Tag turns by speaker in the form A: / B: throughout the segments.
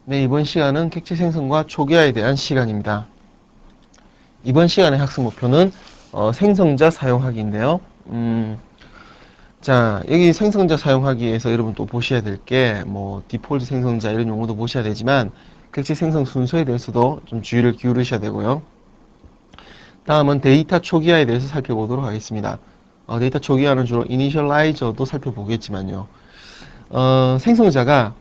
A: 네, 이번 시간은 객체 생성과 초기화에 대한 시간입니다. 이번 시간의 학습 목표는 생성자 사용하기인데요. 자, 여기 생성자 사용하기에서 여러분 또 보셔야 될 게 디폴트 생성자 이런 용어도 보셔야 되지만 객체 생성 순서에 대해서도 좀 주의를 기울이셔야 되고요. 다음은 데이터 초기화에 대해서 살펴보도록 하겠습니다. 데이터 초기화는 주로 이니셜라이저도 살펴보겠지만요. 생성자가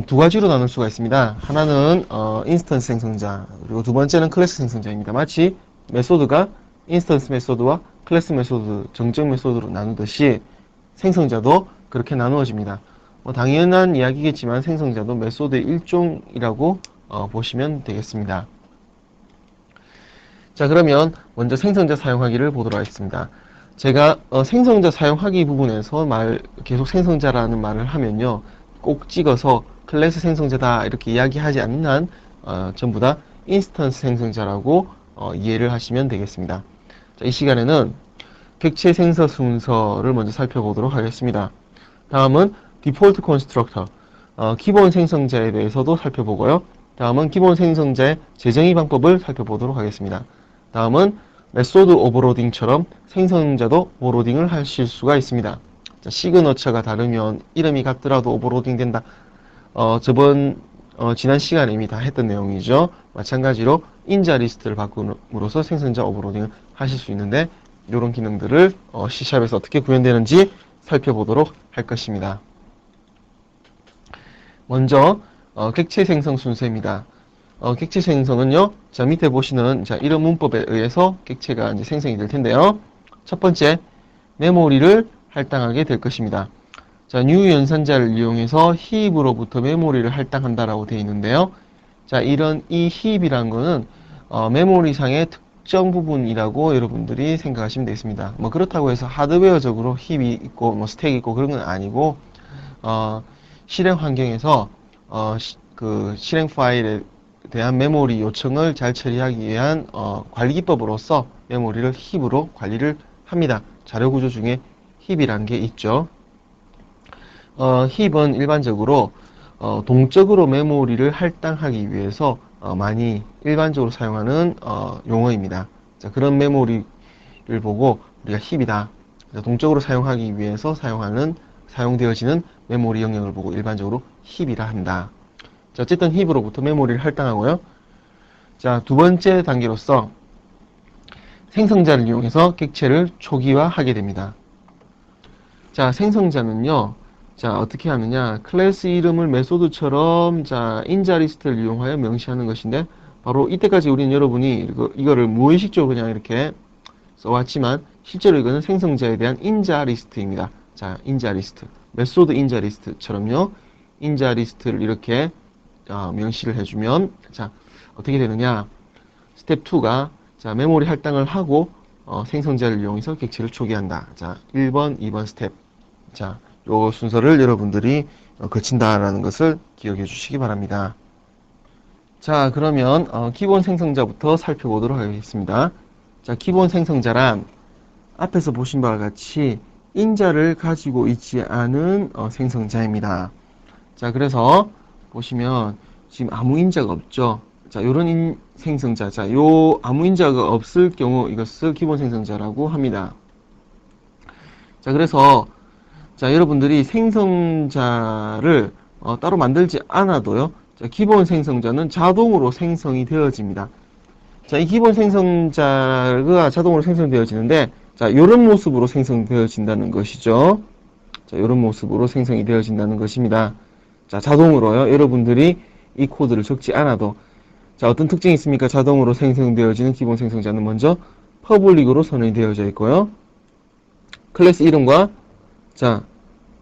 A: 두 가지로 나눌 수가 있습니다. 하나는 인스턴스 생성자, 그리고 두 번째는 클래스 생성자입니다. 마치 메소드가 인스턴스 메소드와 클래스 메소드, 정적 메소드로 나누듯이 생성자도 그렇게 나누어집니다. 당연한 이야기겠지만 생성자도 메소드의 일종이라고 보시면 되겠습니다. 자, 그러면 먼저 생성자 사용하기를 보도록 하겠습니다. 제가 생성자 사용하기 부분에서 계속 생성자라는 말을 하면요, 꼭 찍어서 클래스 생성자다 이렇게 이야기하지 않는 한 전부 다 인스턴스 생성자라고 이해를 하시면 되겠습니다. 자, 이 시간에는 객체 생성 순서를 먼저 살펴보도록 하겠습니다. 다음은 디폴트 컨스트럭터, 기본 생성자에 대해서도 살펴보고요. 다음은 기본 생성자의 재정의 방법을 살펴보도록 하겠습니다. 다음은 메소드 오버로딩처럼 생성자도 오버로딩을 하실 수가 있습니다. 자, 시그너처가 다르면 이름이 같더라도 오버로딩 된다. 지난 시간에 이미 다 했던 내용이죠. 마찬가지로 인자 리스트를 바꿈으로써 생성자 오버로딩을 하실 수 있는데 이런 기능들을 C샵에서 어떻게 구현되는지 살펴보도록 할 것입니다. 먼저 객체 생성 순서입니다. 객체 생성은요, 자, 밑에 보시는, 자, 이런 문법에 의해서 객체가 이제 생성이 될 텐데요. 첫 번째, 메모리를 할당하게 될 것입니다. 자, new 연산자를 이용해서 heap으로부터 메모리를 할당한다라고 되어 있는데요. 자, 이 heap이란 거는, 메모리상의 특정 부분이라고 여러분들이 생각하시면 되겠습니다. 그렇다고 해서 하드웨어적으로 heap이 있고, 스택이 있고 그런 건 아니고, 실행 환경에서, 실행 파일에 대한 메모리 요청을 잘 처리하기 위한 관리 기법으로서 메모리를 힙으로 관리를 합니다. 자료 구조 중에 힙이라는 게 있죠. 힙은 일반적으로 동적으로 메모리를 할당하기 위해서 많이 일반적으로 사용하는 용어입니다. 자, 그런 메모리를 보고 우리가 힙이다. 동적으로 사용하기 위해서 사용되어지는 메모리 영역을 보고 일반적으로 힙이라 한다. 자, 어쨌든 힙으로부터 메모리를 할당하고요. 자, 두 번째 단계로서 생성자를 이용해서 객체를 초기화하게 됩니다. 자, 생성자는요, 자, 어떻게 하느냐, 클래스 이름을 메소드처럼, 자, 인자 리스트를 이용하여 명시하는 것인데, 바로 이때까지 우리는 여러분이 이거를 무의식적으로 그냥 이렇게 써왔지만, 실제로 이거는 생성자에 대한 인자 리스트입니다. 자, 인자 리스트. 메소드 인자 리스트처럼요, 인자 리스트를 이렇게 명시를 해주면, 자, 어떻게 되느냐. 스텝 2가, 자, 메모리 할당을 하고, 생성자를 이용해서 객체를 초기화한다. 자, 1번, 2번 스텝. 자, 요 순서를 여러분들이 거친다라는 것을 기억해 주시기 바랍니다. 자, 그러면, 기본 생성자부터 살펴보도록 하겠습니다. 자, 기본 생성자란, 앞에서 보신 바와 같이, 인자를 가지고 있지 않은 생성자입니다. 자, 그래서, 보시면 지금 아무 인자가 없죠. 자, 요런 생성자. 자, 요 아무 인자가 없을 경우 이것을 기본 생성자라고 합니다. 자, 그래서 자, 여러분들이 생성자를 따로 만들지 않아도요. 자, 기본 생성자는 자동으로 생성이 되어집니다. 자, 이 기본 생성자가 자동으로 생성되어지는데 자, 요런 모습으로 생성되어진다는 것이죠. 자, 요런 모습으로 생성이 되어진다는 것입니다. 자, 자동으로요. 여러분들이 이 코드를 적지 않아도. 자, 어떤 특징이 있습니까? 자동으로 생성되어지는 기본 생성자는 먼저 퍼블릭으로 선언이 되어져 있고요. 클래스 이름과 자,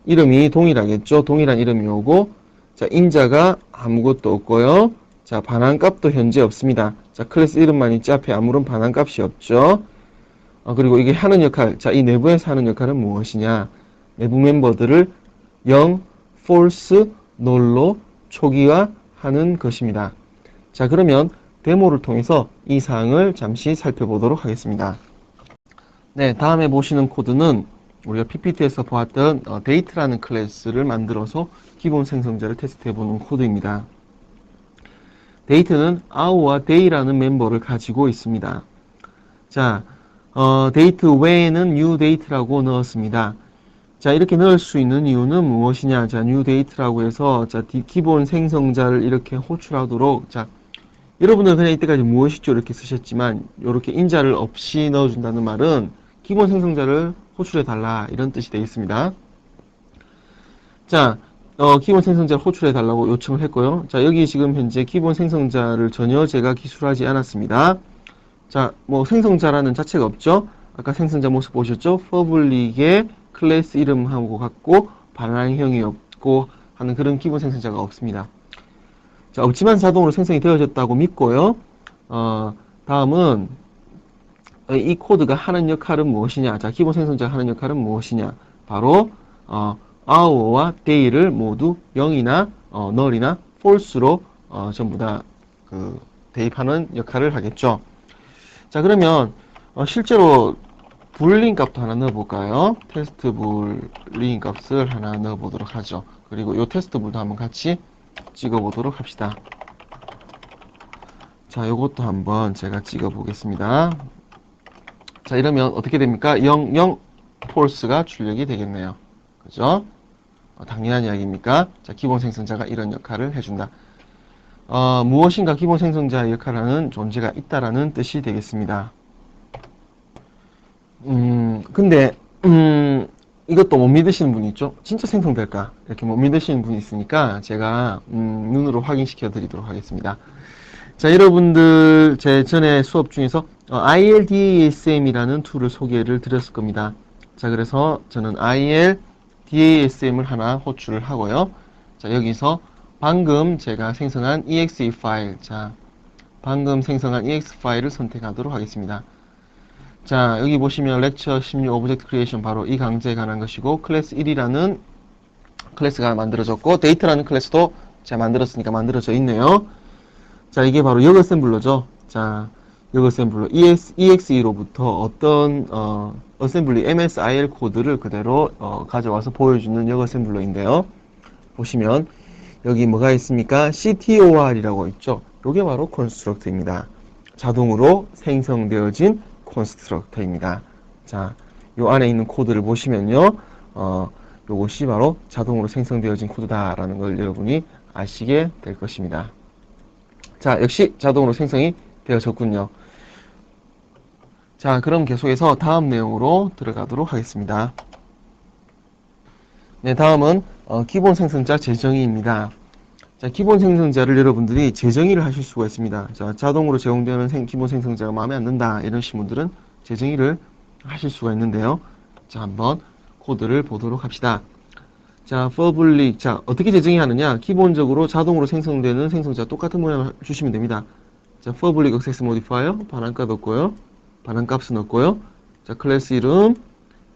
A: 이름이 동일하겠죠. 동일한 이름이 오고 자, 인자가 아무것도 없고요. 자, 반환값도 현재 없습니다. 자, 클래스 이름만 있지 앞에 아무런 반환값이 없죠. 그리고 이게 하는 역할. 자, 이 내부에서 하는 역할은 무엇이냐? 내부 멤버들을 0, false, null로 초기화하는 것입니다. 자, 그러면 데모를 통해서 이 사항을 잠시 살펴보도록 하겠습니다. 네, 다음에 보시는 코드는 우리가 PPT에서 보았던 데이트라는 클래스를 만들어서 기본 생성자를 테스트해보는 코드입니다. date는 hour와 day라는 멤버를 가지고 있습니다. 자, date when은 new date라고 넣었습니다. 자, 이렇게 넣을 수 있는 이유는 무엇이냐? 자, new date라고 해서, 자, 기본 생성자를 이렇게 호출하도록, 자, 여러분은 그냥 이때까지 무엇이죠? 이렇게 쓰셨지만, 이렇게 인자를 없이 넣어준다는 말은 기본 생성자를 호출해달라, 이런 뜻이 되겠습니다. 자, 기본 생성자를 호출해달라고 요청을 했고요. 자, 여기 지금 현재 기본 생성자를 전혀 제가 기술하지 않았습니다. 자, 뭐 생성자라는 자체가 없죠? 아까 생성자 모습 보셨죠? 퍼블릭의 클래스 이름하고 같고 반환형이 없고 하는 그런 기본 생성자가 없습니다. 자, 없지만 자동으로 생성이 되어졌다고 믿고요. 다음은 이 코드가 하는 역할은 무엇이냐? 자, 기본 생성자가 하는 역할은 무엇이냐? 바로 hour와 day를 모두 0이나 null이나 false로 전부 다 그 대입하는 역할을 하겠죠. 자, 그러면 실제로 불린 값도 하나 넣어볼까요? 테스트 불린 값을 하나 넣어보도록 하죠. 그리고 이 테스트 불도 한번 같이 찍어보도록 합시다. 자, 요것도 한번 제가 찍어보겠습니다. 자, 이러면 어떻게 됩니까? 0, 0, false가 출력이 되겠네요. 그죠? 당연한 이야기입니까? 자, 기본 생성자가 이런 역할을 해준다. 무엇인가 기본 생성자의 역할을 하는 존재가 있다라는 뜻이 되겠습니다. 근데, 이것도 못 믿으시는 분이 있죠? 진짜 생성될까? 이렇게 못 믿으시는 분이 있으니까 제가, 눈으로 확인시켜 드리도록 하겠습니다. 자, 여러분들, 제 전에 수업 중에서, ILDASM이라는 툴을 소개를 드렸을 겁니다. 자, 그래서 저는 ILDASM을 하나 호출을 하고요. 자, 여기서 방금 제가 생성한 exe 파일, 자, 방금 생성한 exe 파일을 선택하도록 하겠습니다. 자, 여기 보시면 lecture 16 오브젝트 크리에이션 바로 이 강좌에 관한 것이고 클래스 1이라는 클래스가 만들어졌고 데이터라는 클래스도 제가 만들었으니까 만들어져 있네요. 자, 이게 바로 역 어셈블러죠. 자, 역 어셈블러 EXE로부터 어떤 어셈블리 MSIL 코드를 그대로 가져와서 보여주는 역 어셈블러인데요. 보시면 여기 뭐가 있습니까? CTOR이라고 있죠. 이게 바로 컨스트럭터입니다. 자동으로 생성되어진 컨스트럭터입니다. 자, 요 안에 있는 코드를 보시면요. 요것이 바로 자동으로 생성되어진 코드다라는 걸 여러분이 아시게 될 것입니다. 자, 역시 자동으로 생성이 되어졌군요. 자, 그럼 계속해서 다음 내용으로 들어가도록 하겠습니다. 네, 다음은 기본 생성자 재정의입니다. 자, 기본 생성자를 여러분들이 재정의를 하실 수가 있습니다. 자, 자동으로 제공되는 기본 생성자가 마음에 안 든다 이러신 분들은 재정의를 하실 수가 있는데요. 자, 한번 코드를 보도록 합시다. 자, public. 자, 어떻게 재정의하느냐? 기본적으로 자동으로 생성되는 생성자 똑같은 모양을 주시면 됩니다. 자, public access modifier 반환값 없고요. 반환값은 없고요. 자, 클래스 이름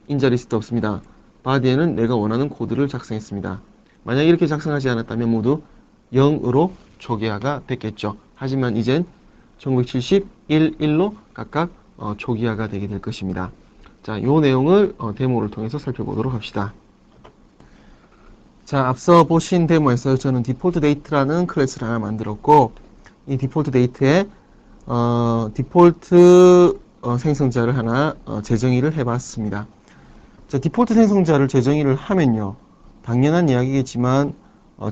A: 인자 리스트 없습니다. body에는 내가 원하는 코드를 작성했습니다. 만약 이렇게 작성하지 않았다면 모두 0으로 초기화가 됐겠죠. 하지만 이젠 1970, 1, 1로 각각 초기화가 되게 될 것입니다. 자, 이 내용을 데모를 통해서 살펴보도록 합시다. 자, 앞서 보신 데모에서 저는 디폴트 데이트라는 클래스를 하나 만들었고 이 디폴트 데이트에 디폴트 생성자를 하나 재정의를 해봤습니다. 자, 디폴트 생성자를 재정의를 하면요. 당연한 이야기겠지만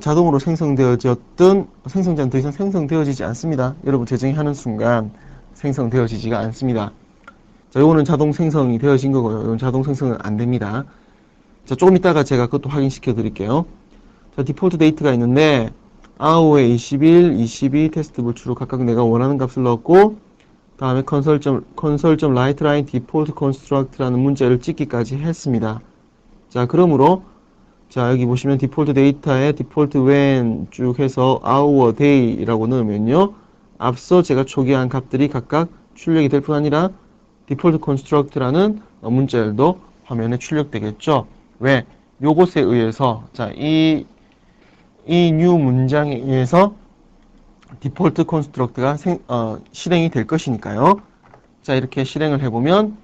A: 자동으로 생성되어졌던 생성자는 더 이상 생성되어지지 않습니다. 여러분 재정의하는 순간 생성되어지지가 않습니다. 자, 요거는 자동 생성이 되어진 거고요. 이건 자동 생성은 안 됩니다. 자, 조금 이따가 제가 그것도 확인시켜 드릴게요. 자, 디폴트 데이트가 있는데 hour에 21, 22 테스트 불출로 각각 내가 원하는 값을 넣었고 다음에 console.writeLine default construct라는 문자를 찍기까지 했습니다. 자, 그러므로 자, 여기 보시면 디폴트 데이터에 디폴트 when 쭉 해서 hour, day라고 넣으면요. 앞서 제가 초기화한 값들이 각각 출력이 될 뿐 아니라 디폴트 construct라는 문자열도 화면에 출력되겠죠. 왜? 요것에 의해서 자, 이 new 문장에 의해서 디폴트 컨스트럭트가 실행이 될 것이니까요. 자, 이렇게 실행을 해보면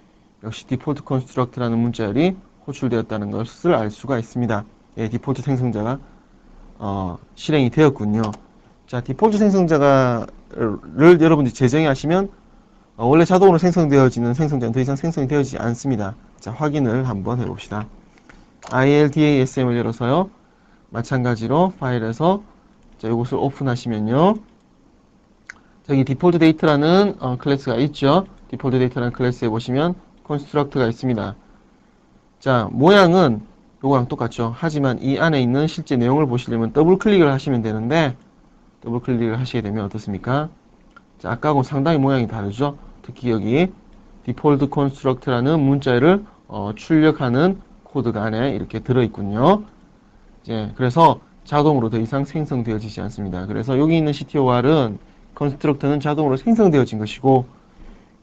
A: 역시 디폴트 컨스트럭트라는 문자열이 호출되었다는 것을 알 수가 있습니다. 예, 디폴트 생성자가 실행이 되었군요. 자, 디폴트 생성자를 여러분들이 재정의 하시면 원래 자동으로 생성되어지는 생성자는 더 이상 생성이 되어지지 않습니다. 자, 확인을 한번 해봅시다. ILDASM을 열어서요. 마찬가지로 파일에서 자, 이것을 오픈하시면요. 저기 디폴트 데이터라는 클래스가 있죠. 디폴트 데이터라는 클래스에 보시면 컨스트럭트가 있습니다. 자, 모양은 요거랑 똑같죠. 하지만 이 안에 있는 실제 내용을 보시려면 더블 클릭을 하시면 되는데 더블 클릭을 하시게 되면 어떻습니까? 자, 아까하고 상당히 모양이 다르죠. 특히 여기 디폴트 컨스트럭트라는 문자를 출력하는 코드가 안에 이렇게 들어있군요. 이제 그래서 자동으로 더 이상 생성되어지지 않습니다. 그래서 여기 있는 CTOR은 컨스트럭터는 자동으로 생성되어진 것이고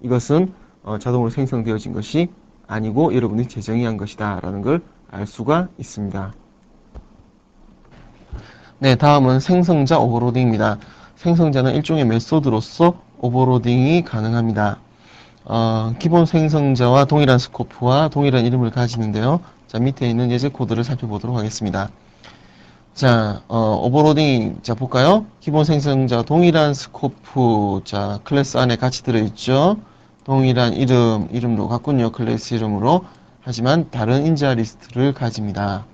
A: 이것은 자동으로 생성되어진 것이 아니고 여러분이 재정의한 것이다 라는 걸 알 수가 있습니다. 네, 다음은 생성자 오버로딩입니다. 생성자는 일종의 메소드로서 오버로딩이 가능합니다. 기본 생성자와 동일한 스코프와 동일한 이름을 가지는데요. 자, 밑에 있는 예제 코드를 살펴보도록 하겠습니다. 자, 오버로딩, 자, 볼까요? 기본 생성자 동일한 스코프, 자, 클래스 안에 같이 들어있죠? 동일한 이름도 같군요. 클래스 이름으로. 하지만 다른 인자 리스트를 가집니다.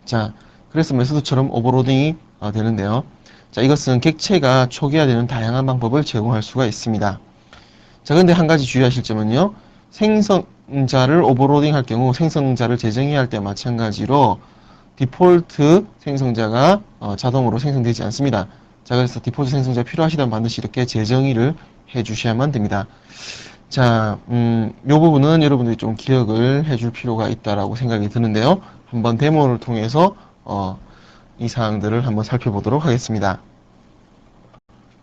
A: 자, 그래서 메소드처럼 오버로딩이 되는데요. 자, 이것은 객체가 초기화되는 다양한 방법을 제공할 수가 있습니다. 자, 근데 한 가지 주의하실 점은요. 생성자를 오버로딩 할 경우 생성자를 재정의할 때 마찬가지로 디폴트 생성자가 자동으로 생성되지 않습니다. 자, 그래서 디폴트 생성자 필요하시다면 반드시 이렇게 재정의를 해 주셔야만 됩니다. 자, 이 부분은 여러분들이 좀 기억을 해줄 필요가 있다라고 생각이 드는데요. 한번 데모를 통해서 이 사항들을 한번 살펴보도록 하겠습니다.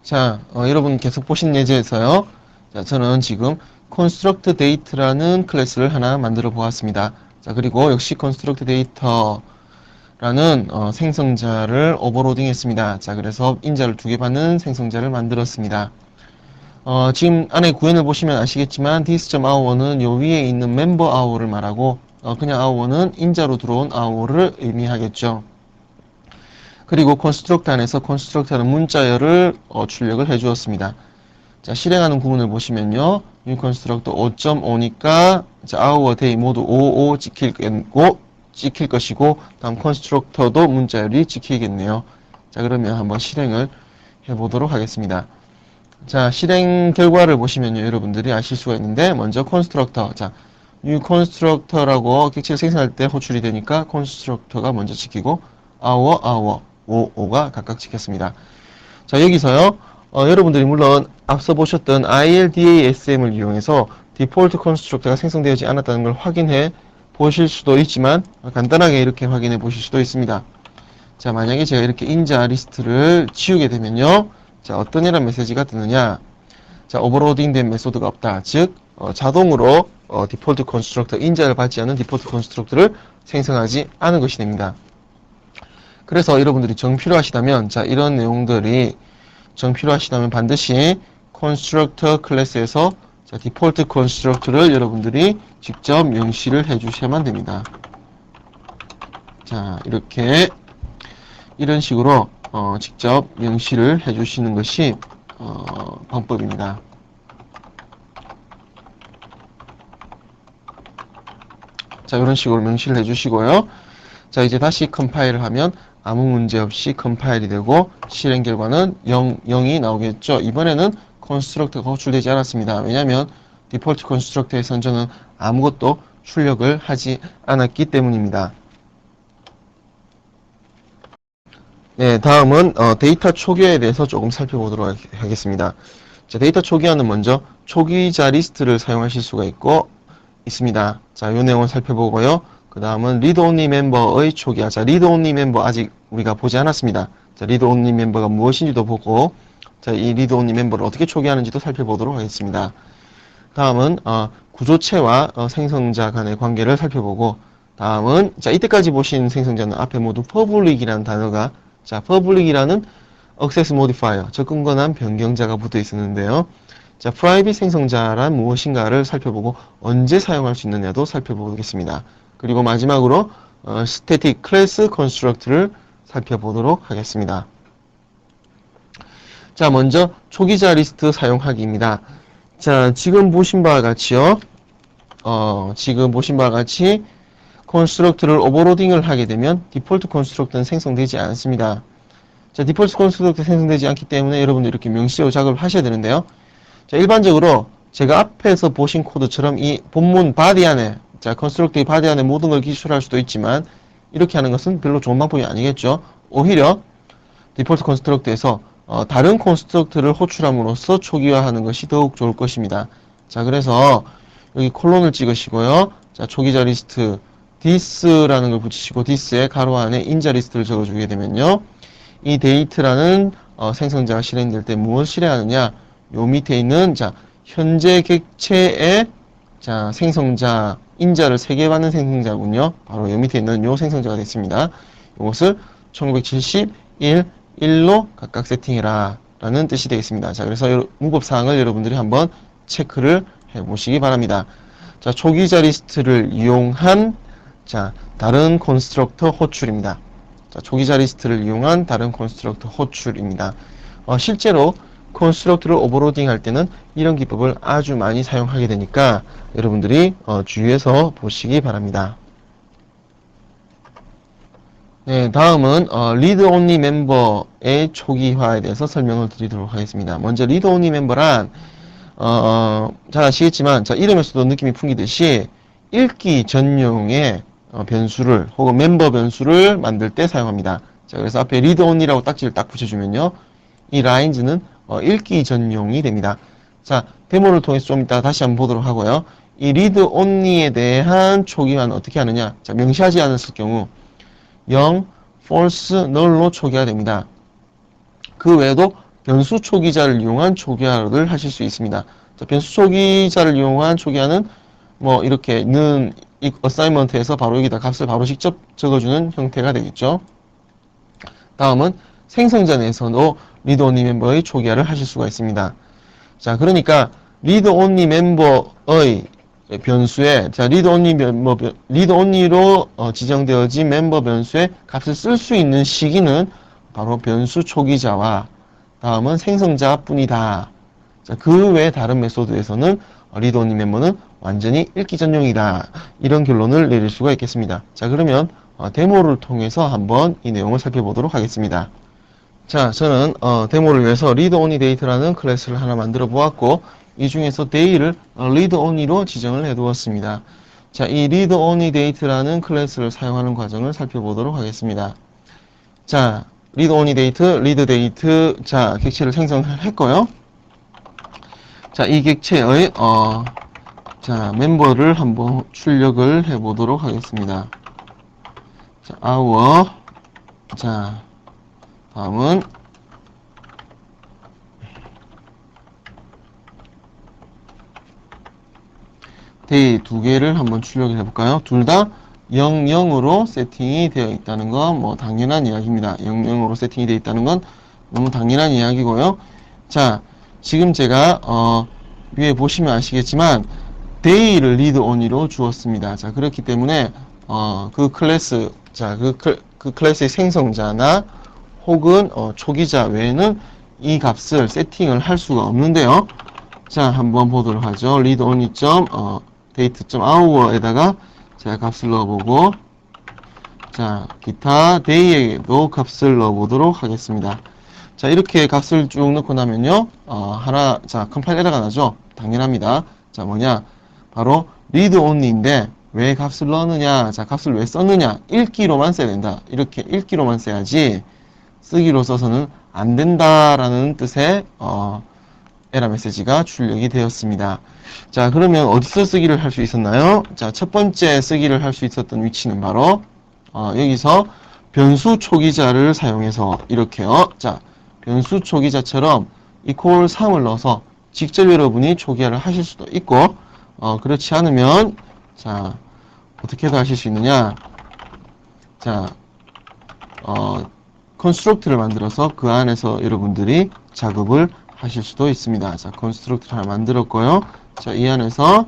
A: 자, 여러분 계속 보신 예제에서요. 자, 저는 지금 construct date라는 클래스를 하나 만들어 보았습니다. 자, 그리고 역시 construct data라는 생성자를 오버로딩 했습니다. 자, 그래서 인자를 2개 받는 생성자를 만들었습니다. 지금 안에 구현을 보시면 아시겠지만 this.hour는 요 위에 있는 member hour를 말하고 그냥 hour는 인자로 들어온 hour를 의미하겠죠. 그리고 construct 안에서 construct는 문자열을 출력을 해 주었습니다. 자, 실행하는 구문을 보시면요. new construct 5.5니까 hour, day 모두 55 찍힐 것이고 다음 constructor도 문자열이 찍히겠네요. 자, 그러면 한번 실행을 해 보도록 하겠습니다. 자, 실행 결과를 보시면요, 여러분들이 아실 수가 있는데, 먼저 constructor. 자, new constructor라고 객체를 생성할 때 호출이 되니까 constructor가 먼저 찍히고, hour, 5가 각각 찍혔습니다. 자, 여기서요, 여러분들이 물론 앞서 보셨던 ILDASM을 이용해서 디폴트 컨스트럭터가 생성되지 않았다는 걸 확인해 보실 수도 있지만, 간단하게 이렇게 확인해 보실 수도 있습니다. 자, 만약에 제가 이렇게 인자 리스트를 지우게 되면요, 자, 어떤 이런 메시지가 뜨느냐. 자, 오버로딩 된 메소드가 없다. 즉, 자동으로 디폴트 컨스트럭터, 인자를 받지 않은 디폴트 컨스트럭터를 생성하지 않은 것이 됩니다. 그래서 여러분들이 정 필요하시다면, 자, 이런 내용들이 정 필요하시다면 반드시 컨스트럭터 클래스에서 자, 디폴트 컨스트럭터를 여러분들이 직접 명시를 해 주셔야만 됩니다. 자, 이렇게 이런 식으로 직접 명시를 해주시는 것이 방법입니다. 자, 이런 식으로 명시를 해주시고요. 자, 이제 다시 컴파일을 하면 아무 문제 없이 컴파일이 되고 실행 결과는 0이 나오겠죠. 이번에는 컨스트럭터가 호출되지 않았습니다. 왜냐하면 디폴트 컨스트럭터에선 저는 아무것도 출력을 하지 않았기 때문입니다. 네, 다음은 데이터 초기화에 대해서 조금 살펴보도록 하겠습니다. 자, 데이터 초기화는 먼저 초기자 리스트를 사용하실 수가 있습니다. 자, 이 내용을 살펴보고요. 그 다음은 리드 온리 멤버의 초기화. 자, 리드 온리 멤버 아직 우리가 보지 않았습니다. 자, 리드 온리 멤버가 무엇인지도 보고, 자, 이 리드 온리 멤버를 어떻게 초기화하는지도 살펴보도록 하겠습니다. 다음은 구조체와 생성자 간의 관계를 살펴보고, 다음은 자, 이때까지 보신 생성자는 앞에 모두 public이라는 단어가 자, public이라는 access modifier, 접근 권한 변경자가 붙어 있었는데요. 자, private 생성자란 무엇인가를 살펴보고 언제 사용할 수 있느냐도 살펴보겠습니다. 그리고 마지막으로 static class construct를 살펴보도록 하겠습니다. 자, 먼저 초기자 리스트 사용하기입니다. 자, 지금 보신 바와 같이요. 지금 보신 바와 같이 컨스트럭트를 오버로딩을 하게 되면 디폴트 컨스트럭트는 생성되지 않습니다. 자, 디폴트 컨스트럭트 생성되지 않기 때문에 여러분들 이렇게 명시적으로 작업을 하셔야 되는데요. 자, 일반적으로 제가 앞에서 보신 코드처럼 이 본문 바디 안에, 자, 컨스트럭트의 바디 안에 모든 걸 기술할 수도 있지만 이렇게 하는 것은 별로 좋은 방법이 아니겠죠. 오히려 디폴트 컨스트럭트에서 다른 컨스트럭트를 호출함으로써 초기화하는 것이 더욱 좋을 것입니다. 자, 그래서 여기 콜론을 찍으시고요. 자, 초기자 리스트 this라는 걸 붙이시고 this에 가로 안에 인자 리스트를 적어주게 되면요. 이 date라는 생성자가 실행될 때 무엇을 실행하느냐? 요 밑에 있는 자, 현재 객체의 자, 생성자 인자를 3개 받는 생성자군요. 바로 요 밑에 있는 요 생성자가 됐습니다. 이것을 1971, 1로 각각 세팅해라 라는 뜻이 되겠습니다. 자, 그래서 문법사항을 여러분들이 한번 체크를 해보시기 바랍니다. 자, 초기자 리스트를 이용한 자, 다른 컨스트럭터 호출입니다. 자, 초기자 리스트를 이용한 다른 컨스트럭터 호출입니다. 실제로 컨스트럭터를 오버로딩 할 때는 이런 기법을 아주 많이 사용하게 되니까 여러분들이 주의해서 보시기 바랍니다. 네, 다음은 리드 온리 멤버의 초기화에 대해서 설명을 드리도록 하겠습니다. 먼저 리드 온리 멤버란 잘 아시겠지만 자, 이름에서도 느낌이 풍기듯이 읽기 전용의 변수를 혹은 멤버 변수를 만들 때 사용합니다. 자, 그래서 앞에 리드 온리라고 딱지를 딱 붙여주면요, 이 라인즈는 읽기 전용이 됩니다. 자, 데모를 통해서 좀 이따 다시 한번 보도록 하고요. 이 리드 온리에 대한 초기화는 어떻게 하느냐? 자, 명시하지 않았을 경우 0, false, null로 초기화됩니다. 그 외에도 변수 초기자를 이용한 초기화를 하실 수 있습니다. 자, 변수 초기자를 이용한 초기화는 뭐 이렇게 는 어사이먼트에서 바로 여기다 값을 바로 직접 적어주는 형태가 되겠죠. 다음은 생성자 내에서도 리드 온리 멤버의 초기화를 하실 수가 있습니다. 자, 그러니까 리드 온리 멤버의 변수에 자, 리드 온리로 지정되어진 멤버 변수의 값을 쓸 수 있는 시기는 바로 변수 초기자와 다음은 생성자뿐이다. 자, 그 외 다른 메소드에서는 리드 온리 멤버는 완전히 읽기 전용이다. 이런 결론을 내릴 수가 있겠습니다. 자, 그러면 데모를 통해서 한번 이 내용을 살펴보도록 하겠습니다. 자, 저는 데모를 위해서 리드 온리 데이트라는 클래스를 하나 만들어 보았고, 이 중에서 day를 read only로 지정을 해 두었습니다. 자, 이 read only date라는 클래스를 사용하는 과정을 살펴보도록 하겠습니다. 자, read only date, read date, 자, 객체를 생성을 했고요. 자, 이 객체의 자, 멤버를 한번 출력을 해 보도록 하겠습니다. 자, our, 자, 다음은 데이 두 개를 한번 출력을 해볼까요? 둘 다 00으로 세팅이 되어 있다는 건 뭐 당연한 이야기입니다. 00으로 세팅이 되어 있다는 건 너무 당연한 이야기고요. 자, 지금 제가 위에 보시면 아시겠지만 데이를 리드 온리로 주었습니다. 자, 그렇기 때문에 그 클래스, 자, 그 클래스의 생성자나 혹은 초기자 외에는 이 값을 세팅을 할 수가 없는데요. 자, 한번 보도록 하죠. read only date.hour에다가 제가 값을 넣어보고, 자, 기타 day에도 값을 넣어보도록 하겠습니다. 자, 이렇게 값을 쭉 넣고 나면요, 자, 컴파일 에러가 나죠? 당연합니다. 자, 뭐냐? 바로 read only인데, 왜 값을 넣느냐? 자, 값을 왜 썼느냐? 읽기로만 써야 된다. 이렇게 읽기로만 써야지, 쓰기로 써서는 안 된다라는 뜻의, 에러 메시지가 출력이 되었습니다. 자, 그러면 어디서 쓰기를 할 수 있었나요? 자, 첫 번째 쓰기를 할 수 있었던 위치는 바로 여기서 변수 초기자를 사용해서 이렇게요. 자, 변수 초기자처럼 equal 3을 넣어서 직접 여러분이 초기화를 하실 수도 있고, 그렇지 않으면 자, 어떻게도 하실 수 있느냐? 자, 컨스트럭트를 만들어서 그 안에서 여러분들이 작업을 하실 수도 있습니다. 자, 컨스트럭트를 하나 만들었고요. 자, 이 안에서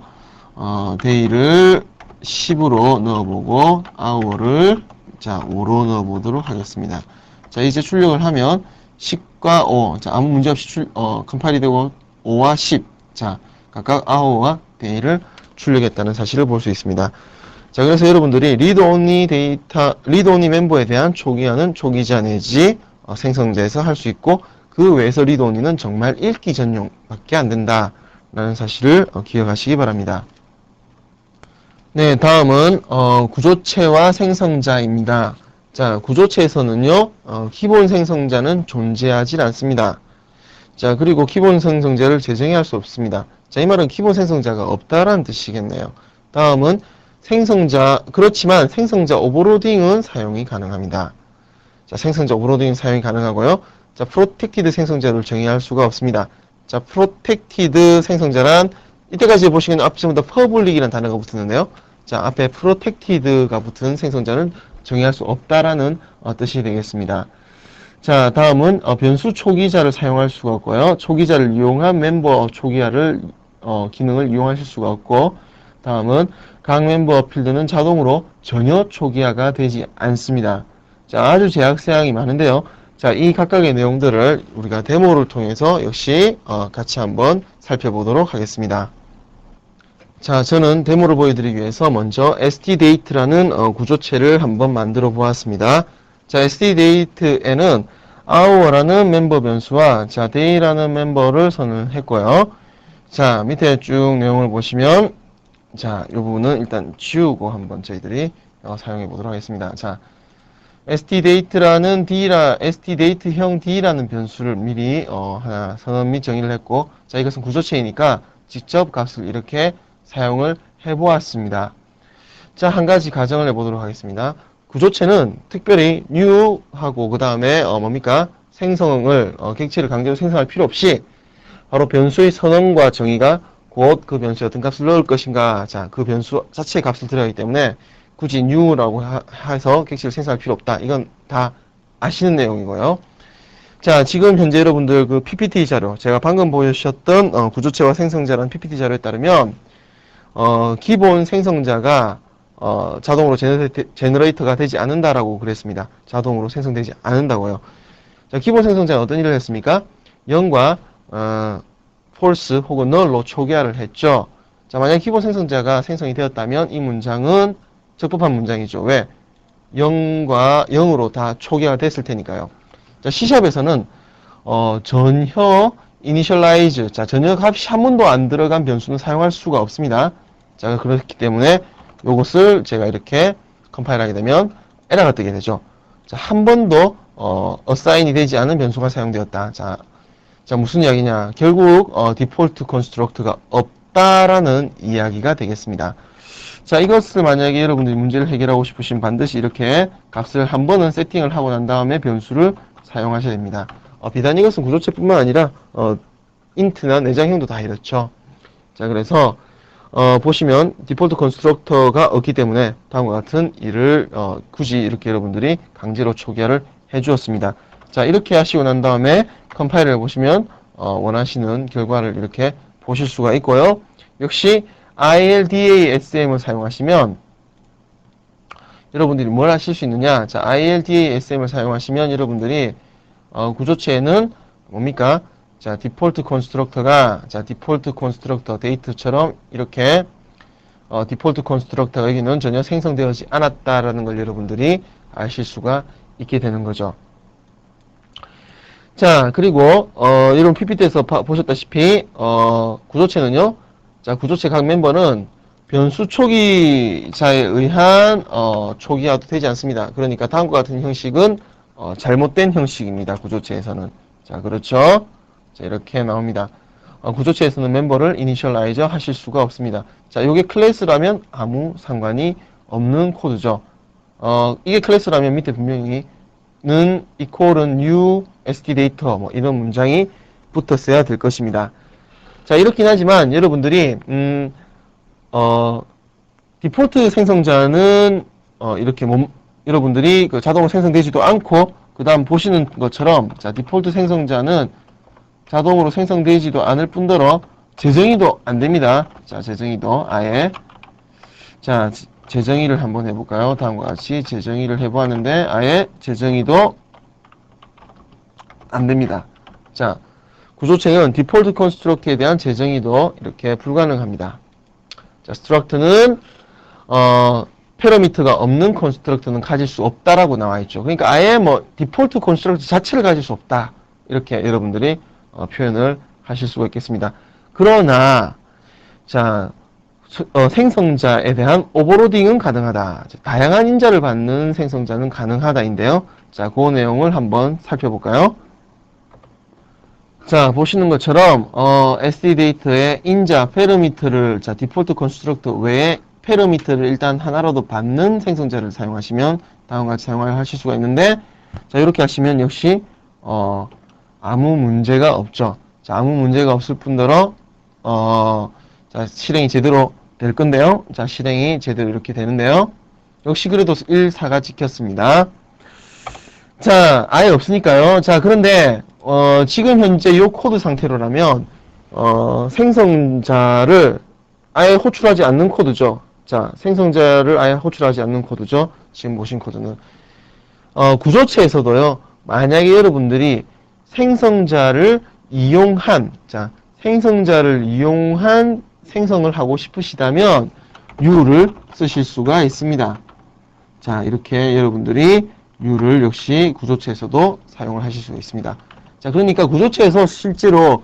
A: day를 10으로 넣어보고 hour를 자, 5로 넣어보도록 하겠습니다. 자, 이제 출력을 하면 10과 5. 자, 아무 문제 없이 컴파일이 되고 5와 10. 자, 각각 hour와 day를 출력했다는 사실을 볼 수 있습니다. 자, 그래서 여러분들이 리드 온리 멤버에 대한 초기화는 초기자 내지 생성자에서 할 수 있고, 그 외에서 리드 온리는 정말 읽기 전용밖에 안 된다라는 사실을 기억하시기 바랍니다. 네, 다음은 구조체와 생성자입니다. 자, 구조체에서는요, 기본 생성자는 존재하지 않습니다. 자, 그리고 기본 생성자를 재정의할 수 없습니다. 자, 이 말은 기본 생성자가 없다라는 뜻이겠네요. 다음은 그렇지만 생성자 오버로딩은 사용이 가능합니다. 자, 생성자 오버로딩 사용이 가능하고요. 자, 프로텍티드 생성자를 정의할 수가 없습니다. 자, 프로텍티드 생성자란 이때까지 보시면 앞서부터 퍼블릭이라는 단어가 붙었는데요. 자, 앞에 프로텍티드가 붙은 생성자는 정의할 수 없다라는 뜻이 되겠습니다. 자, 다음은 변수 초기자를 사용할 수가 없고요. 초기자를 이용한 멤버 초기화를 기능을 이용하실 수가 없고, 다음은 각 멤버 필드는 자동으로 전혀 초기화가 되지 않습니다. 자, 아주 제약 사항이 많은데요. 자, 이 각각의 내용들을 우리가 데모를 통해서 역시 같이 한번 살펴보도록 하겠습니다. 자, 저는 데모를 보여드리기 위해서 먼저 stdate라는 구조체를 한번 만들어 보았습니다. 자, stdate에는 hour라는 멤버 변수와 자, day라는 멤버를 선언했고요. 자, 밑에 쭉 내용을 보시면 자, 이 부분은 일단 지우고 한번 저희들이 사용해 보도록 하겠습니다. 자, stdate라는 stdate형 d라는 변수를 미리 하나 선언 및 정의를 했고, 자, 이것은 구조체이니까 직접 값을 이렇게 사용을 해 보았습니다. 자, 한 가지 가정을 해보도록 하겠습니다. 구조체는 특별히 new 하고 그 다음에 뭡니까? 생성을 객체를 강제로 생성할 필요 없이 바로 변수의 선언과 정의가 곧 그 변수에 어떤 값을 넣을 것인가, 자, 그 변수 자체의 값을 들어가기 때문에 굳이 new라고 해서 객체를 생성할 필요 없다. 이건 다 아시는 내용이고요. 자, 지금 현재 여러분들 그 PPT 자료, 제가 방금 보여주셨던 구조체와 생성자라는 PPT 자료에 따르면 기본 생성자가 자동으로 제너레이터가 되지 않는다라고 그랬습니다. 자동으로 생성되지 않는다고요. 자, 기본 생성자는 어떤 일을 했습니까? 0과 false 혹은 null로 초기화를 했죠. 자, 만약 기본 생성자가 생성이 되었다면 이 문장은 적법한 문장이죠. 왜? 0으로 다 초기화가 됐을 테니까요. 자, C샵에서는 전혀 initialize, 자, 전혀 값이 한 번도 안 들어간 변수는 사용할 수가 없습니다. 자, 그렇기 때문에 이것을 제가 이렇게 컴파일하게 되면 에러가 뜨게 되죠. 자, 한 번도 assign이 되지 않은 변수가 사용되었다. 자, 무슨 이야기냐? 결국 디폴트 컨스트럭트가 없다라는 이야기가 되겠습니다. 자, 이것을 만약에 여러분들이 문제를 해결하고 싶으시면 반드시 이렇게 값을 한 번은 세팅을 하고 난 다음에 변수를 사용하셔야 됩니다. 비단 이것은 구조체뿐만 아니라 인트나 내장형도 다 이렇죠. 자, 그래서 보시면 디폴트 컨스트럭터가 없기 때문에 다음과 같은 일을 굳이 이렇게 여러분들이 강제로 초기화를 해주었습니다. 자, 이렇게 하시고 난 다음에 컴파일을 보시면 원하시는 결과를 이렇게 보실 수가 있고요. 역시 ILDASM을 사용하시면 여러분들이 뭘 하실 수 있느냐? 자, ILDASM을 사용하시면 여러분들이 구조체에는 뭡니까? 자, 디폴트 컨스트럭터가 디폴트 컨스트럭터 데이트처럼 이렇게 디폴트 컨스트럭터가 여기는 전혀 생성되지 않았다라는 걸 여러분들이 아실 수가 있게 되는 거죠. 자, 그리고 여러분 PPT에서 보셨다시피 구조체는요. 자, 구조체 각 멤버는 변수 초기자에 의한 초기화도 되지 않습니다. 그러니까 다음과 같은 형식은 잘못된 형식입니다. 구조체에서는. 자, 그렇죠? 자, 이렇게 나옵니다. 구조체에서는 멤버를 이니셜라이저 하실 수가 없습니다. 자, 이게 클래스라면 아무 상관이 없는 코드죠. 이게 클래스라면 밑에 분명히 는 equal은 new stdata 뭐 이런 문장이 붙었어야 될 것입니다. 자, 이렇긴 하지만 여러분들이 디폴트 생성자는 이렇게 여러분들이 그 자동으로 생성되지도 않고 그 다음 보시는 것처럼 자, 디폴트 생성자는 자동으로 생성되지도 않을 뿐더러 재정의도 안 됩니다. 자, 재정의도 아예 자, 재정의를 한번 해볼까요? 다음과 같이 재정의를 해보았는데 아예 재정의도 안 됩니다. 자, 구조체는 디폴트 컨스트럭트에 대한 재정의도 이렇게 불가능합니다. 자, 스트럭트는 패러미터가 없는 컨스트럭트는 가질 수 없다라고 나와 있죠. 그러니까 아예 뭐 디폴트 컨스트럭트 자체를 가질 수 없다. 이렇게 여러분들이 표현을 하실 수가 있겠습니다. 그러나 자, 생성자에 대한 오버로딩은 가능하다. 다양한 인자를 받는 생성자는 가능하다인데요. 자, 그 내용을 한번 살펴볼까요? 자, 보시는 것처럼 SD 데이터의 인자 패러미터를 자, 디폴트 컨스트럭터 외에 패러미터를 일단 하나라도 받는 생성자를 사용하시면 다음과 같이 사용하실 수가 있는데, 자, 이렇게 하시면 역시 아무 문제가 없죠. 자, 아무 문제가 없을 뿐더러 자, 실행이 제대로 될 건데요. 자, 실행이 제대로 이렇게 되는데요. 역시 그래도 1, 4가 찍혔습니다. 자, 아예 없으니까요. 자, 그런데 지금 현재 이 코드 상태로라면 생성자를 아예 호출하지 않는 코드죠. 자, 생성자를 아예 호출하지 않는 코드죠. 지금 보신 코드는 구조체에서도요. 만약에 여러분들이 생성자를 이용한 생성을 하고 싶으시다면 U를 쓰실 수가 있습니다. 자, 이렇게 여러분들이 U를 역시 구조체에서도 사용을 하실 수가 있습니다. 자, 그러니까 구조체에서 실제로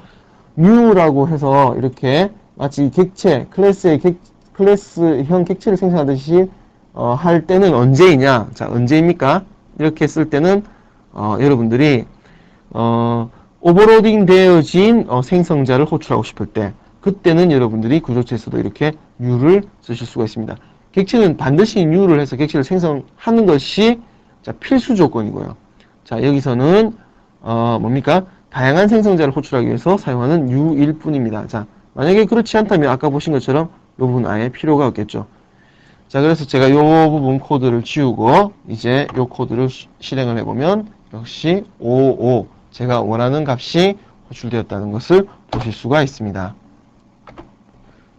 A: U라고 해서 이렇게 마치 객체, 클래스형 객체를 생성하듯이 할 때는 언제이냐? 자, 언제입니까? 이렇게 쓸 때는 여러분들이 오버로딩 되어진 생성자를 호출하고 싶을 때, 그때는 여러분들이 구조체에서도 이렇게 U를 쓰실 수가 있습니다. 객체는 반드시 U를 해서 객체를 생성하는 것이 자, 필수 조건이고요. 자, 여기서는 뭡니까? 다양한 생성자를 호출하기 위해서 사용하는 U일 뿐입니다. 자, 만약에 그렇지 않다면 아까 보신 것처럼 이 부분 아예 필요가 없겠죠. 자, 그래서 제가 이 부분 코드를 지우고 이제 이 코드를 실행을 해보면 역시 55 제가 원하는 값이 호출되었다는 것을 보실 수가 있습니다.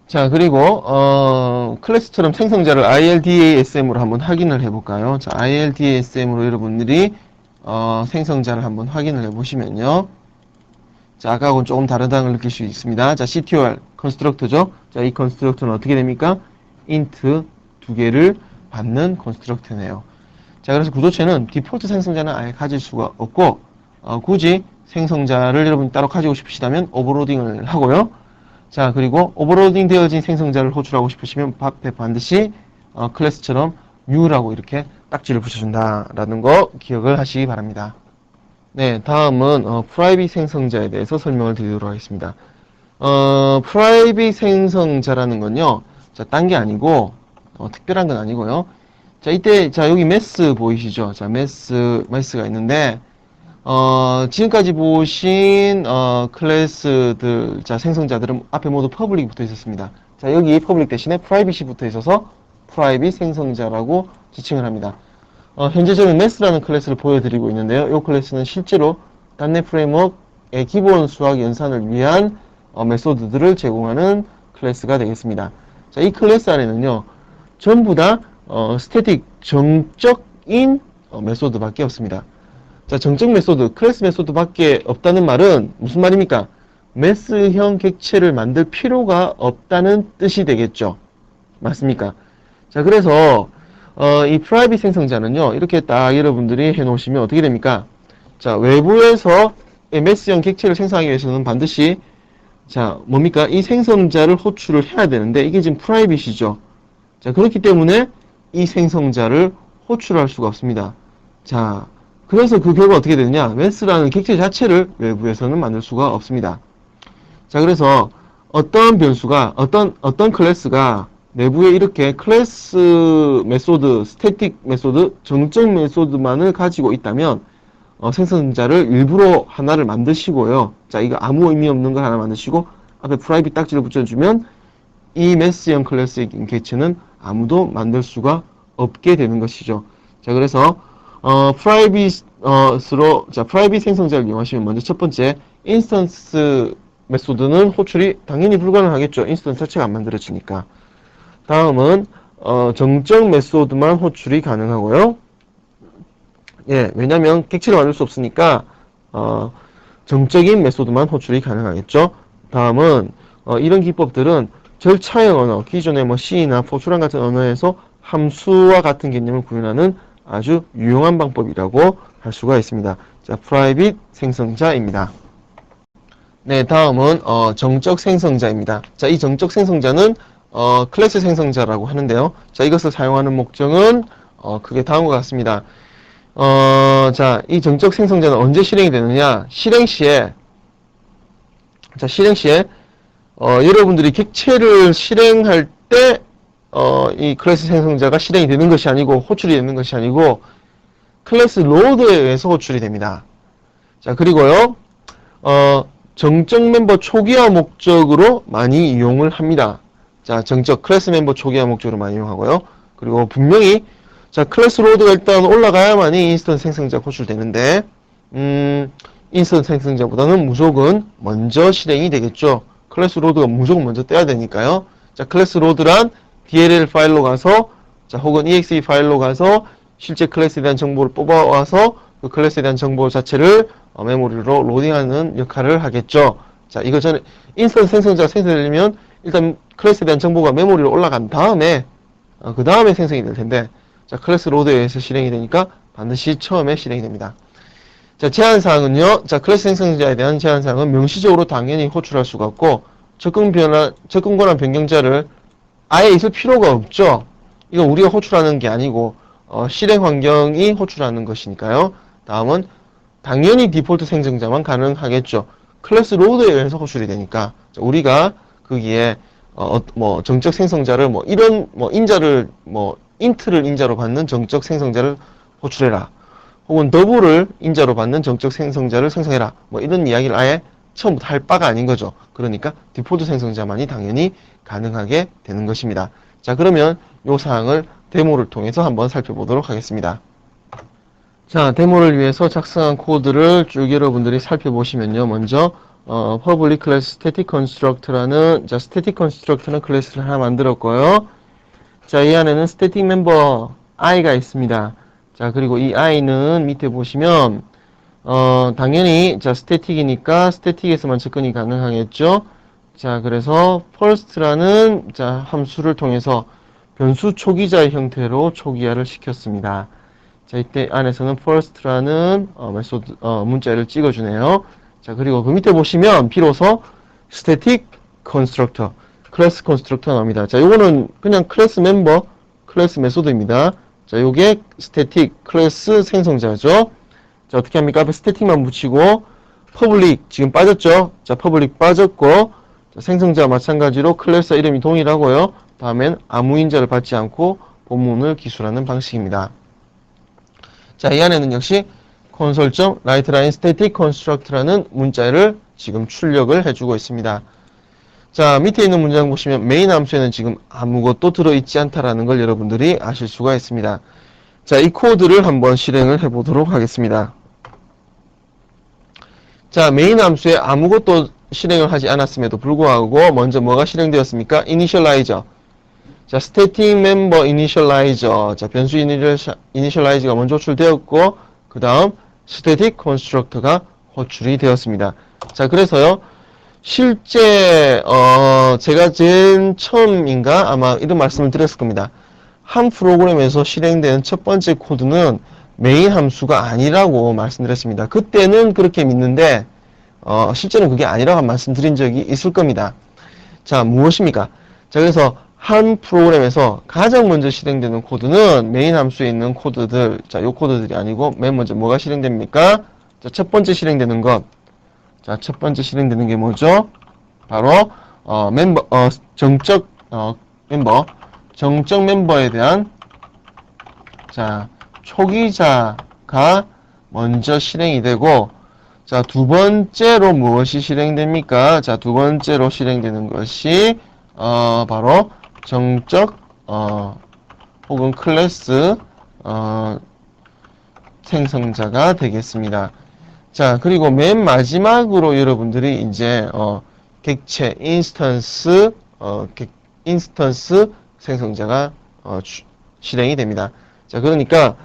A: 자, 그리고 클래스처럼 생성자를 ILDASM으로 한번 확인을 해볼까요? 자, ILDASM으로 여러분들이 생성자를 한번 확인을 해보시면요. 자, 아까하고는 조금 다르다는 걸 느낄 수 있습니다. 자, CTOR 컨스트럭터죠. 자, 이 컨스트럭터는 어떻게 됩니까? int 두 개를 받는 컨스트럭터네요. 자, 그래서 구조체는 디폴트 생성자는 아예 가질 수가 없고 굳이 생성자를 여러분 따로 가지고 싶으시다면 오버로딩을 하고요. 자, 그리고 오버로딩 되어진 생성자를 호출하고 싶으시면 앞에 반드시 클래스처럼 U라고 이렇게 딱지를 붙여준다라는 거 기억을 하시기 바랍니다. 네, 다음은 프라이빗 생성자에 대해서 설명을 드리도록 하겠습니다. 프라이빗 생성자라는 건요, 자, 딴 게 아니고 특별한 건 아니고요. 자, 이때 자 여기 매스 보이시죠? 자, 매스가 있는데 지금까지 보신 클래스들, 자, 생성자들은 앞에 모두 퍼블릭이 붙어 있었습니다. 자, 여기 퍼블릭 대신에 프라이빗이 붙어 있어서 프라이빗 생성자라고 지칭을 합니다. 현재 저는 매스라는 클래스를 보여드리고 있는데요. 이 클래스는 실제로 .NET 프레임워크의 기본 수학 연산을 위한 메소드들을 제공하는 클래스가 되겠습니다. 자, 이 클래스 안에는요, 전부 다 스태틱 정적인 메소드밖에 없습니다. 자, 정적 메소드, 클래스 메소드 밖에 없다는 말은 무슨 말입니까? 매스형 객체를 만들 필요가 없다는 뜻이 되겠죠. 맞습니까? 자, 그래서 이 프라이빗 생성자는요, 이렇게 딱 여러분들이 해놓으시면 어떻게 됩니까? 자, 외부에서 매스형 객체를 생성하기 위해서는 반드시 자, 뭡니까? 이 생성자를 호출을 해야 되는데 이게 지금 프라이빗이죠. 자, 그렇기 때문에 이 생성자를 호출할 수가 없습니다. 자, 그래서 그 결과 어떻게 되느냐? 매스라는 객체 자체를 외부에서는 만들 수가 없습니다. 자, 그래서 어떤 변수가, 어떤 클래스가 내부에 이렇게 클래스 메소드, 스태틱 메소드, 정적 메소드만을 가지고 있다면 생성자를 일부러 하나를 만드시고요. 자, 이거 아무 의미 없는 걸 하나 만드시고 앞에 프라이빗 딱지를 붙여주면 이 매스형 클래스의 객체는 아무도 만들 수가 없게 되는 것이죠. 자, 그래서 프라이빗 생성자를 이용하시면 먼저 첫 번째 인스턴스 메소드는 호출이 당연히 불가능하겠죠. 인스턴스 자체가 안 만들어지니까. 다음은 정적 메소드만 호출이 가능하고요. 예, 왜냐면 객체를 만들 수 없으니까 정적인 메소드만 호출이 가능하겠죠. 다음은 이런 기법들은 절차형 언어, 기존의 뭐 C나 포트란 같은 언어에서 함수와 같은 개념을 구현하는 아주 유용한 방법이라고 할 수가 있습니다. 자, 프라이빗 생성자입니다. 네, 다음은 정적 생성자입니다. 자, 이 정적 생성자는 클래스 생성자라고 하는데요. 자, 이것을 사용하는 목적은 크게 다음과 같습니다. 자, 이 정적 생성자는 언제 실행이 되느냐? 실행 시에 여러분들이 객체를 실행할 때 이 클래스 생성자가 실행이 되는 것이 아니고 호출이 되는 것이 아니고 클래스 로드에 의해서 호출이 됩니다. 자, 그리고요. 정적 멤버 초기화 목적으로 많이 이용을 합니다. 자, 정적 클래스 멤버 초기화 목적으로 많이 이용하고요. 그리고 분명히 자, 클래스 로드가 일단 올라가야만이 인스턴트 생성자가 호출되는데 인스턴트 생성자보다는 무조건 먼저 실행이 되겠죠. 클래스 로드가 무조건 먼저 떼야 되니까요. 자, 클래스 로드란 DLL 파일로 가서 자, 혹은 exe 파일로 가서 실제 클래스에 대한 정보를 뽑아와서 그 클래스에 대한 정보 자체를 메모리로 로딩하는 역할을 하겠죠. 자, 이거 전에 인스턴트 생성자가 생성되려면 일단 클래스에 대한 정보가 메모리로 올라간 다음에 그 다음에 생성이 될 텐데 자, 클래스 로드에 의해서 실행이 되니까 반드시 처음에 실행이 됩니다. 자, 제한사항은요. 자, 클래스 생성자에 대한 제한사항은 명시적으로 당연히 호출할 수가 없고 접근 권한 변경자를 아예 있을 필요가 없죠. 이건 우리가 호출하는 게 아니고 실행 환경이 호출하는 것이니까요. 다음은 당연히 디폴트 생성자만 가능하겠죠. 클래스 로드에 의해서 호출이 되니까 자, 우리가 거기에 뭐 정적 생성자를 뭐 이런 뭐 인자를 뭐 인트를 인자로 받는 정적 생성자를 호출해라. 혹은 더블을 인자로 받는 정적 생성자를 생성해라. 뭐 이런 이야기를 아예 처음부터 할 바가 아닌 거죠. 그러니까 디폴트 생성자만이 당연히 가능하게 되는 것입니다. 자, 그러면 이 사항을 데모를 통해서 한번 살펴보도록 하겠습니다. 자, 데모를 위해서 작성한 코드를 쭉 여러분들이 살펴보시면요. 먼저 public class static construct라는 자, static construct는 클래스를 하나 만들었고요. 자, 이 안에는 static member i가 있습니다. 자, 그리고 이 i는 밑에 보시면 당연히 자, static이니까 static에서만 접근이 가능하겠죠. 자, 그래서 first라는 자, 함수를 통해서 변수 초기자의 형태로 초기화를 시켰습니다. 자, 이때 안에서는 first라는 메소드 문자를 찍어주네요. 자, 그리고 그 밑에 보시면 비로소 static constructor 클래스 컨스트럭터 나옵니다. 자, 요거는 그냥 클래스 멤버, 클래스 메소드입니다. 자, 요게 스태틱 클래스 생성자죠. 자, 어떻게 합니까? 앞에 스태틱만 붙이고 퍼블릭 지금 빠졌죠? 자, 퍼블릭 빠졌고 자, 생성자 마찬가지로 클래스 이름이 동일하고요. 다음엔 아무 인자를 받지 않고 본문을 기술하는 방식입니다. 자, 이 안에는 역시 console.writeLine static construct라는 문자를 지금 출력을 해주고 있습니다. 자, 밑에 있는 문장 보시면 메인 함수에는 지금 아무것도 들어있지 않다라는 걸 여러분들이 아실 수가 있습니다. 자, 이 코드를 한번 실행을 해보도록 하겠습니다. 자, 메인 함수에 아무것도 실행을 하지 않았음에도 불구하고 먼저 뭐가 실행되었습니까? initializer. 자, static member initializer. 자, 변수 initialize가 먼저 호출되었고 그 다음 static constructor가 호출이 되었습니다. 자, 그래서요. 실제 제가 제일 처음인가 아마 이런 말씀을 드렸을 겁니다. 한 프로그램에서 실행되는 첫 번째 코드는 메인 함수가 아니라고 말씀드렸습니다. 그때는 그렇게 믿는데 실제는 그게 아니라고 말씀드린 적이 있을 겁니다. 자, 무엇입니까? 자, 그래서 한 프로그램에서 가장 먼저 실행되는 코드는 메인 함수에 있는 코드들, 자, 요 코드들이 아니고 맨 먼저 뭐가 실행됩니까? 자, 첫 번째 실행되는 것. 자, 첫 번째 실행되는 게 뭐죠? 바로 정적 멤버에 대한 자, 초기자가 먼저 실행이 되고 자, 두 번째로 무엇이 실행됩니까? 자, 두 번째로 실행되는 것이 바로 정적 혹은 클래스 생성자가 되겠습니다. 자, 그리고 맨 마지막으로 여러분들이 이제 객체 인스턴스 생성자가 실행이 됩니다. 자, 그러니까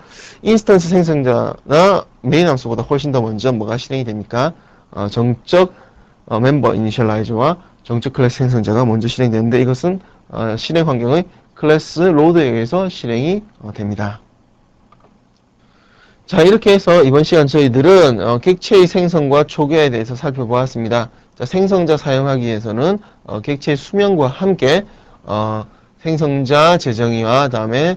A: 인스턴스 생성자나 메인 함수보다 훨씬 더 먼저 뭐가 실행이 됩니까? 정적 멤버 이니셜라이저와 정적 클래스 생성자가 먼저 실행되는데 이것은 실행 환경의 클래스 로드에 의해서 실행이 됩니다. 자, 이렇게 해서 이번 시간 저희들은 객체의 생성과 초기화에 대해서 살펴보았습니다. 자, 생성자 사용하기 위해서는 객체의 수명과 함께 생성자 재정의와 다음에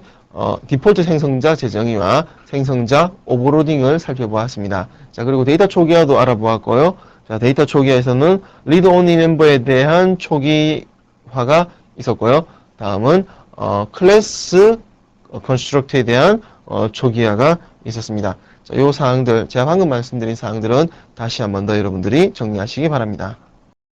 A: 디폴트 생성자 재정의와 생성자 오버로딩을 살펴보았습니다. 자, 그리고 데이터 초기화도 알아보았고요. 자, 데이터 초기화에서는 리드 온리 멤버에 대한 초기화가 있었고요. 다음은 클래스 컨스트럭트에 대한 초기화가 있었습니다. 자, 요 사항들, 제가 방금 말씀드린 사항들은 다시 한 번 더 여러분들이 정리하시기 바랍니다.